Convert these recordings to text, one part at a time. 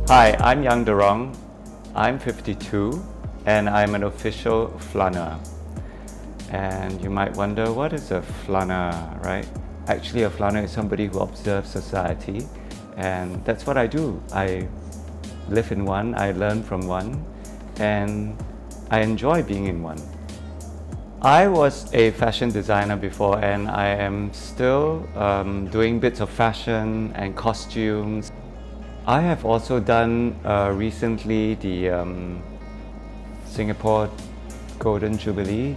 Hi, I'm Yang Derong. I'm 52 and I'm an official flaneur. And you might wonder, what is a flaneur, right? Actually, a flaneur is somebody who observes society, and that's what I do. I live in one, I learn from one, and I enjoy being in one. I was a fashion designer before, and I am still doing bits of fashion and costumes. I have also done recently the Singapore Golden Jubilee,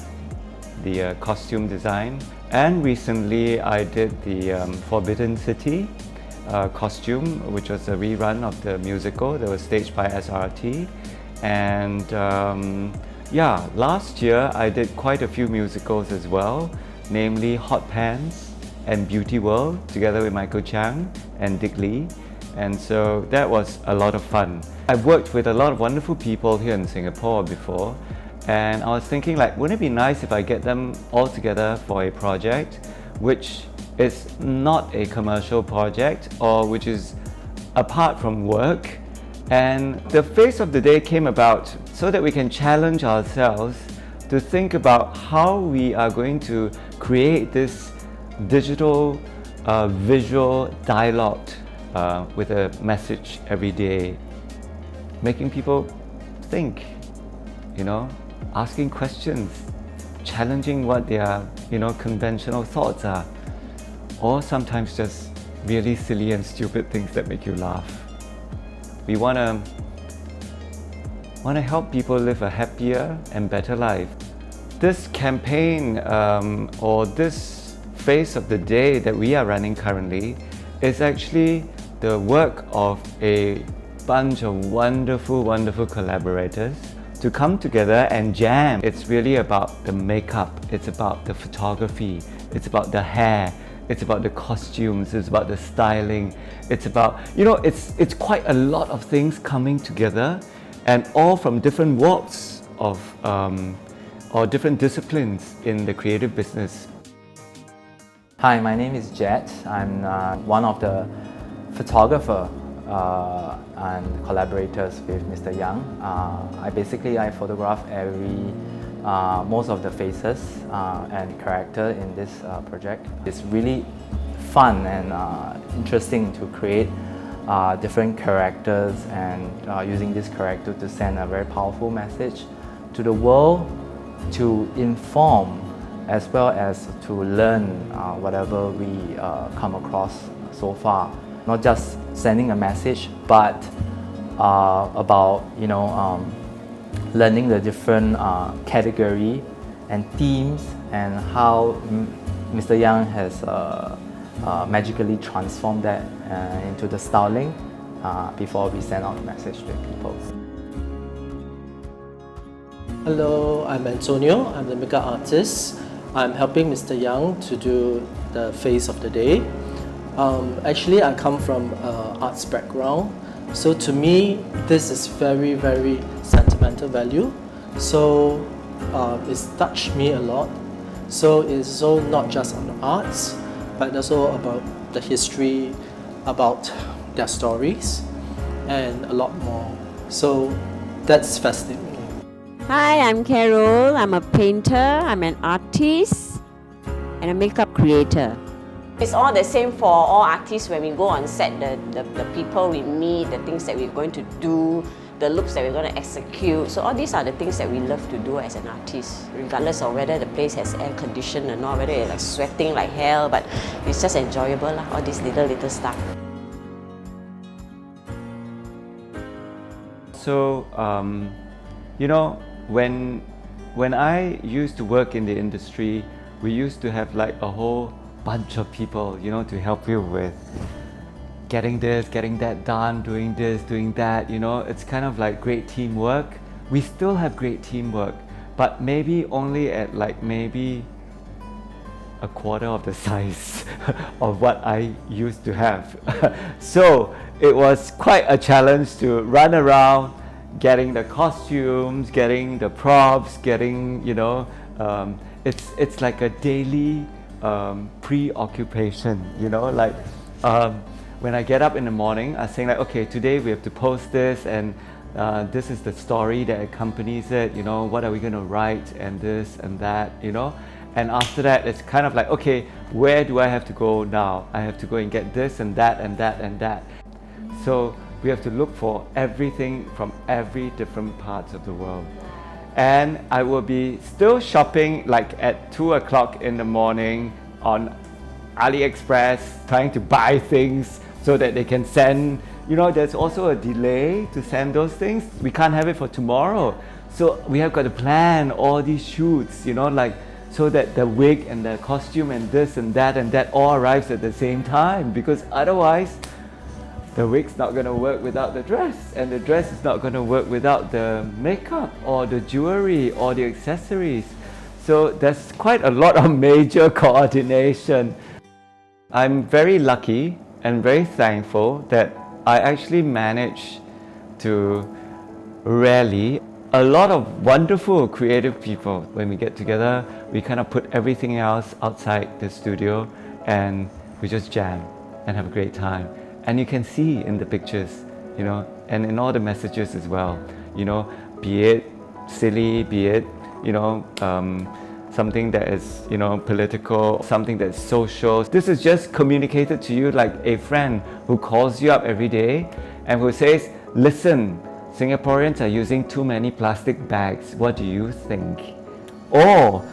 the costume design, and recently I did the Forbidden City costume, which was a rerun of the musical that was staged by SRT. And yeah, last year I did quite a few musicals as well, namely Hot Pants and Beauty World, together with Michael Chang and Dick Lee. And so that was a lot of fun. I've worked with a lot of wonderful people here in Singapore before, and I was thinking, like, wouldn't it be nice if I get them all together for a project which is not a commercial project, or which is apart from work. And the Face of the Day came about so that we can challenge ourselves to think about how we are going to create this digital visual dialogue with a message every day, making people think, asking questions, challenging what their conventional thoughts are, or sometimes just really silly and stupid things that make you laugh. We want to help people live a happier and better life. This campaign or this Face of the Day that we are running currently is actually the work of a bunch of wonderful collaborators to come together and jam. It's really about the makeup, it's about the photography, it's about the hair, it's about the costumes, it's about the styling, it's about, it's quite a lot of things coming together, and all from different walks of or different disciplines in the creative business. Hi, my name is Jet. I'm one of the photographer and collaborators with Mr. Yang. I photograph most of the faces and character in this project. It's really fun and interesting to create different characters and using this character to send a very powerful message to the world, to inform as well as to learn whatever we come across so far. Not just sending a message, but about learning the different category and themes, and how Mr. Yang has magically transformed that into the styling before we send out the message to people. Hello, I'm Antonio. I'm the makeup artist. I'm helping Mr. Yang to do the Face of the Day. Actually, I come from an arts background, so to me, this is very sentimental value. So it's touched me a lot. So it's also not just on the arts, but also about the history, about their stories, and a lot more. So that's fascinating. Hi, I'm Karud. I'm a painter, I'm an artist, and a makeup creator. It's all the same for all artists. When we go on set, the people we meet, the things that we're going to do, the looks that we're going to execute. So all these are the things that we love to do as an artist, regardless of whether the place has air conditioning or not, whether you're like sweating like hell, but it's just enjoyable, all this little stuff. So, when I used to work in the industry, we used to have like a whole bunch of people, to help you with getting this, getting that done, doing this, doing that, it's kind of like great teamwork. We still have great teamwork, but maybe only at like maybe a quarter of the size of what I used to have. So it was quite a challenge to run around, getting the costumes, getting the props, getting, it's like a daily preoccupation, when I get up in the morning, I'm saying like, okay, today we have to post this, and this is the story that accompanies it, you know, what are we going to write, and this and that, you know. And after that, it's kind of like, okay, where do I have to go now? I have to go and get this and that and that and that. So we have to look for everything from every different parts of the world. And I will be still shopping like at 2 o'clock in the morning on AliExpress, trying to buy things so that they can send. You know, there's also a delay to send those things. We can't have it for tomorrow. So we have got to plan all these shoots, you know, like so that the wig and the costume and this and that all arrives at the same time, because otherwise the wig's not going to work without the dress, and the dress is not going to work without the makeup or the jewelry or the accessories. So there's quite a lot of major coordination. I'm very lucky and very thankful that I actually managed to rally a lot of wonderful creative people. When we get together, we kind of put everything else outside the studio and we just jam and have a great time. And you can see in the pictures, you know, and in all the messages as well, you know, be it silly, be it, you know, something that is, you know, political, something that's social. This is just communicated to you like a friend who calls you up every day and who says, listen, Singaporeans are using too many plastic bags. What do you think? Or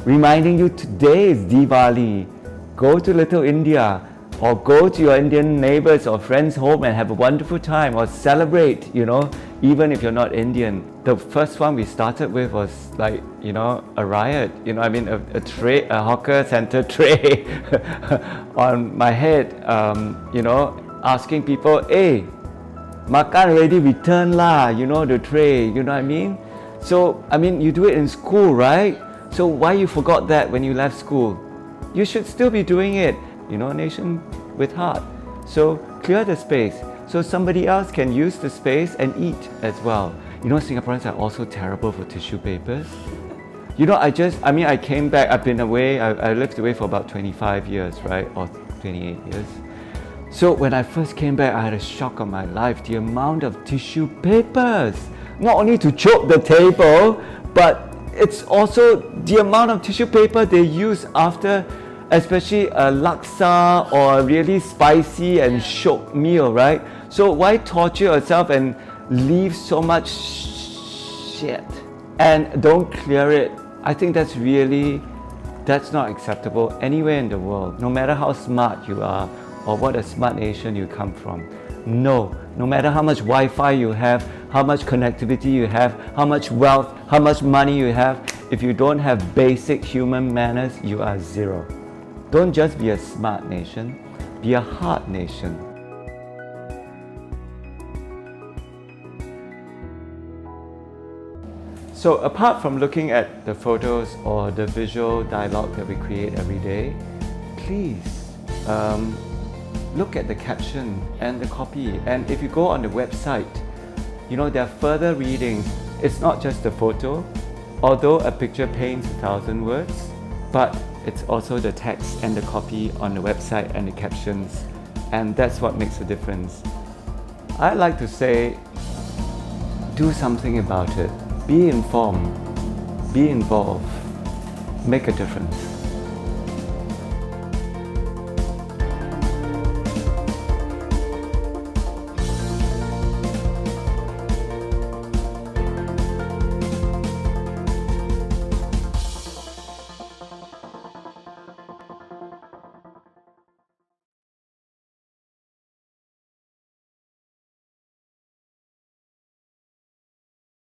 reminding you today is Diwali. Go to Little India, or go to your Indian neighbors or friends' home and have a wonderful time, or celebrate, you know, even if you're not Indian. The first one we started with was like, you know, a riot, you know, I mean, a hawker center tray on my head, you know, asking people, hey, makan already, return lah, you know, the tray, you know what I mean? So, I mean, you do it in school, right? So why you forgot that when you left school? You should still be doing it, you know, nation with heart. So clear the space so somebody else can use the space and eat as well. You know, Singaporeans are also terrible for tissue papers. You know, I came back, I've been away, I lived away for about 25 years, right? Or 28 years. So when I first came back, I had a shock of my life, the amount of tissue papers. Not only to choke the table, but it's also the amount of tissue paper they use after, especially a laksa or a really spicy and shiok meal, right? So why torture yourself and leave so much shit and don't clear it? I think that's not acceptable anywhere in the world, no matter how smart you are or what a smart nation you come from. No matter how much Wi-Fi you have, how much connectivity you have, how much wealth, how much money you have, if you don't have basic human manners, you are zero. Don't just be a smart nation, be a heart nation. So apart from looking at the photos or the visual dialogue that we create every day, please look at the caption and the copy. And if you go on the website, you know, there are further readings. It's not just the photo, although a picture paints 1,000 words, but it's also the text and the copy on the website and the captions, and that's what makes a difference. I like to say, do something about it. Be informed, be involved, make a difference.